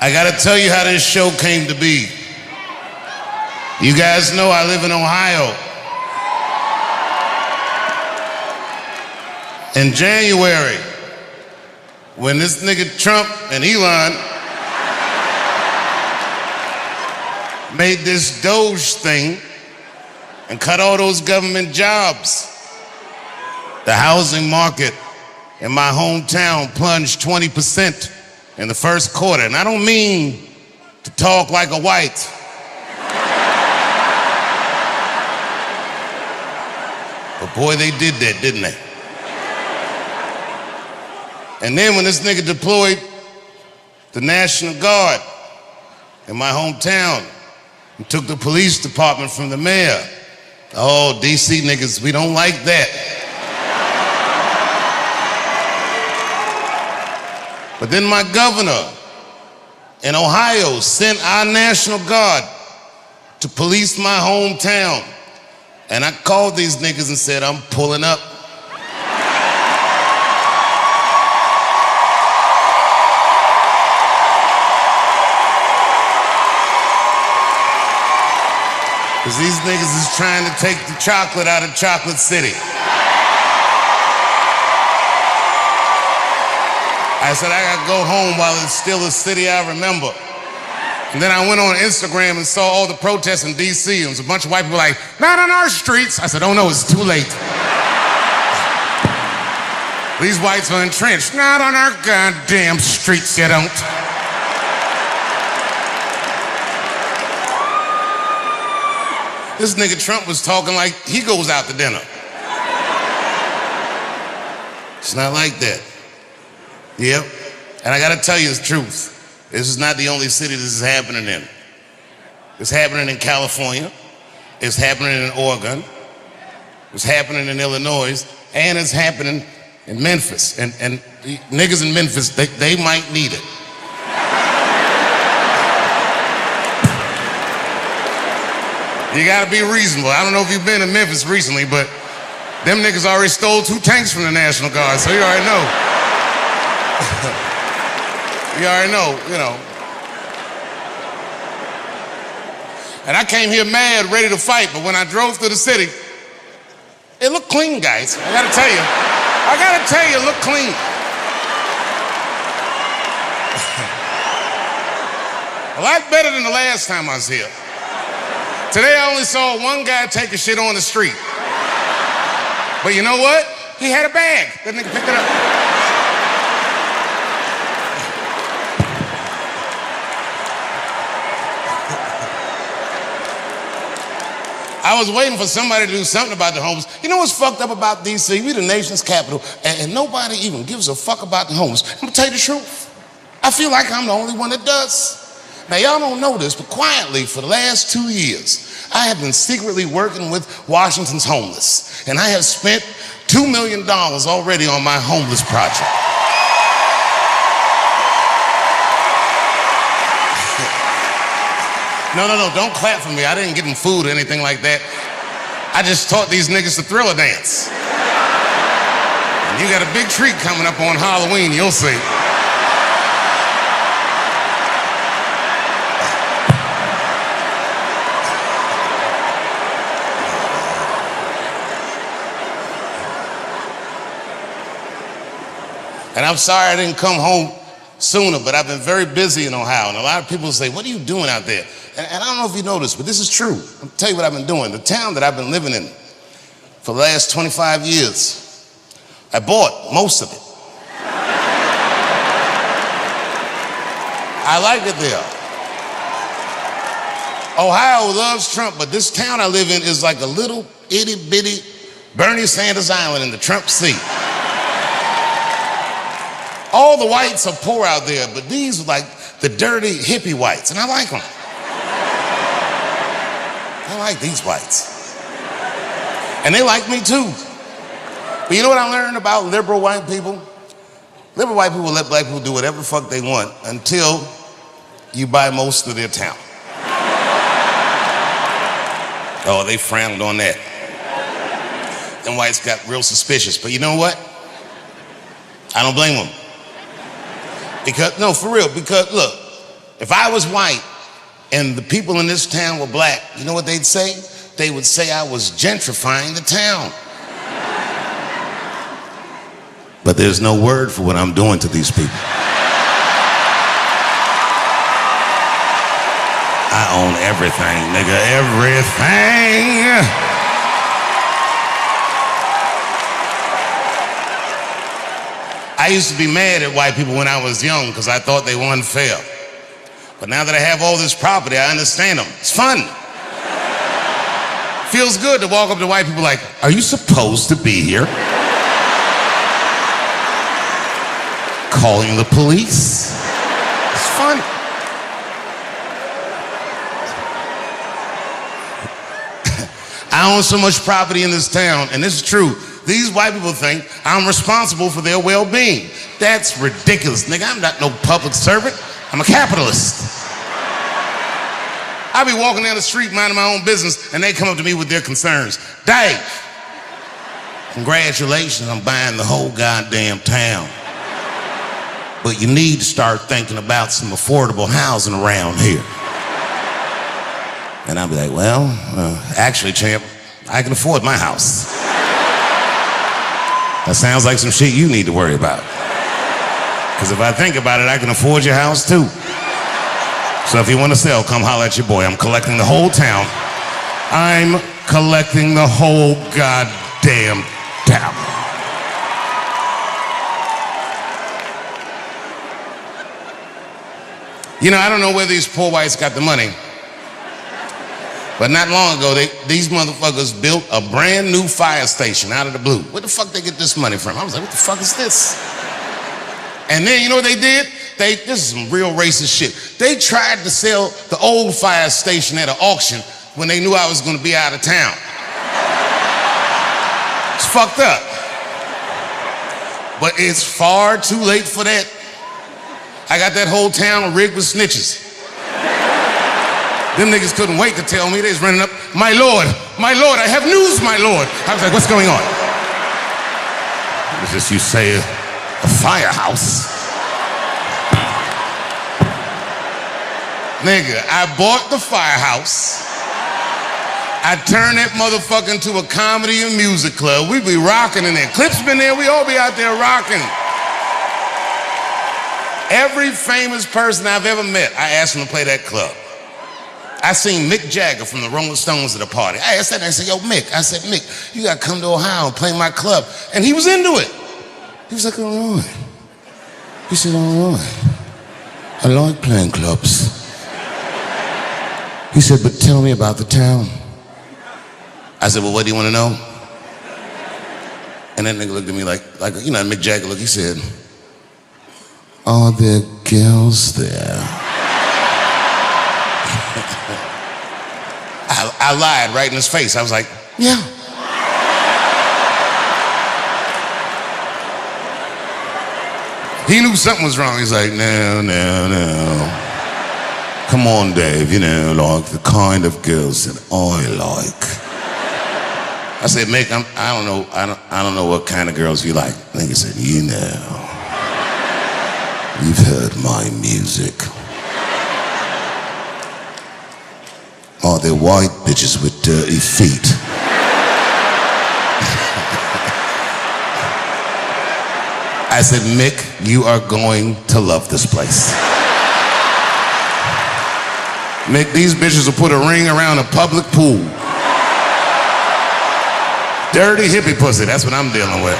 I gotta tell you how this show came to be. You guys know I live in Ohio. In January, when this nigga Trump and Elon made this Doge thing and cut all those government jobs, the housing market in my hometown plunged 20% in the first quarter. And I don't mean to talk like a white. But boy, they did that, didn't they? And then when this nigga deployed the National Guard in my hometown and took the police department from the mayor, oh, DC niggas, we don't like that. But then my governor in Ohio sent our National Guard to police my hometown. And I called these niggas and said, I'm pulling up. Because these niggas is trying to take the chocolate out of Chocolate City. I said, I gotta go home while it's still a city I remember. And then I went on Instagram and saw all the protests in DC, and there was a bunch of white people like, not on our streets. I said, oh no, it's too late. These whites are entrenched. Not on our goddamn streets, you don't. This nigga Trump was talking like he goes out to dinner. It's not like that. Yep. And I gotta tell you the truth. This is not the only city this is happening in. It's happening in California. It's happening in Oregon. It's happening in Illinois. And it's happening in Memphis. And niggas in Memphis, they might need it. You gotta be reasonable. I don't know if you've been in Memphis recently, but them niggas already stole 2 tanks from the National Guard, so you already know. You already know, you know. And I came here mad, ready to fight, but when I drove through the city, it looked clean, guys. I gotta tell you, it looked clean. A lot better than the last time I was here. Today I only saw one guy take a shit on the street. But you know what? He had a bag. That nigga picked it up. I was waiting for somebody to do something about the homeless. You know what's fucked up about DC? We the nation's capital, and nobody even gives a fuck about the homeless. I'm gonna tell you the truth. I feel like I'm the only one that does. Now, y'all don't know this, but quietly for the last 2 years, I have been secretly working with Washington's homeless, and I have spent $2 million already on my homeless project. No, don't clap for me. I didn't get them food or anything like that. I just taught these niggas to Thriller dance. And you got a big treat coming up on Halloween, you'll see. And I'm sorry I didn't come home sooner, but I've been very busy in Ohio. And a lot of people say, what are you doing out there? And I don't know if you know this, but this is true. I'll tell you what I've been doing. The town that I've been living in for the last 25 years, I bought most of it. I like it there. Ohio loves Trump, but this town I live in is like a little itty bitty Bernie Sanders Island in the Trump Sea. All the whites are poor out there, but these are like the dirty hippie whites, and I like them. I like these whites. And they like me too. But you know what I learned about liberal white people? Liberal white people let black people do whatever the fuck they want until you buy most of their town. Oh, they frowned on that. Them whites got real suspicious, but you know what? I don't blame them. Because, no, for real, because look, If I was white and the people in this town were black, you know what they'd say? They would say I was gentrifying the town. But there's no word for what I'm doing to these people. I own everything, nigga, everything. I used to be mad at white people when I was young because I thought they were unfair. But now that I have all this property, I understand them. It's fun. Feels good to walk up to white people like, are you supposed to be here? Calling the police. It's fun. I own so much property in this town, and this is true. These white people think I'm responsible for their well-being. That's ridiculous, nigga. I'm not no public servant. I'm a capitalist. I be walking down the street minding my own business, and they come up to me with their concerns. Dave, congratulations on buying the whole goddamn town. But you need to start thinking about some affordable housing around here. And I'll be like, well, actually, champ, I can afford my house. That sounds like some shit you need to worry about. Because if I think about it, I can afford your house too. So if you want to sell, come holler at your boy. I'm collecting the whole town. I'm collecting the whole goddamn town. You know, I don't know where these poor whites got the money. But not long ago, these motherfuckers built a brand new fire station out of the blue. Where the fuck they get this money from? I was like, what the fuck is this? And then, you know what they did? This is some real racist shit. They tried to sell the old fire station at an auction when they knew I was gonna be out of town. It's fucked up. But it's far too late for that. I got that whole town rigged with snitches. Them niggas couldn't wait to tell me. They was running up, my lord, I have news, my lord. I was like, what's going on? It's just you say a firehouse. Nigga, I bought the firehouse. I turned that motherfucker into a comedy and music club. We be rocking in there. Clip's been there, we all be out there rocking. Every famous person I've ever met, I asked him to play that club. I seen Mick Jagger from the Rolling Stones at a party. I asked that, I said, yo, Mick. I said, Mick, you gotta come to Ohio and play my club. And he was into it. He was like, all right. He said, all right. I like playing clubs. He said, but tell me about the town. I said, well, what do you want to know? And that nigga looked at me like you know, Mick Jagger look. He said, are there girls there? I lied right in his face. I was like, yeah. He knew something was wrong. He's like, no. Come on, Dave, you know, like the kind of girls that I like. I said, Mick, I don't know what kind of girls you like. I think he said, you know, you've heard my music. Are there white bitches with dirty feet? I said, Mick, you are going to love this place. Mick, these bitches will put a ring around a public pool. Dirty hippie pussy, that's what I'm dealing with.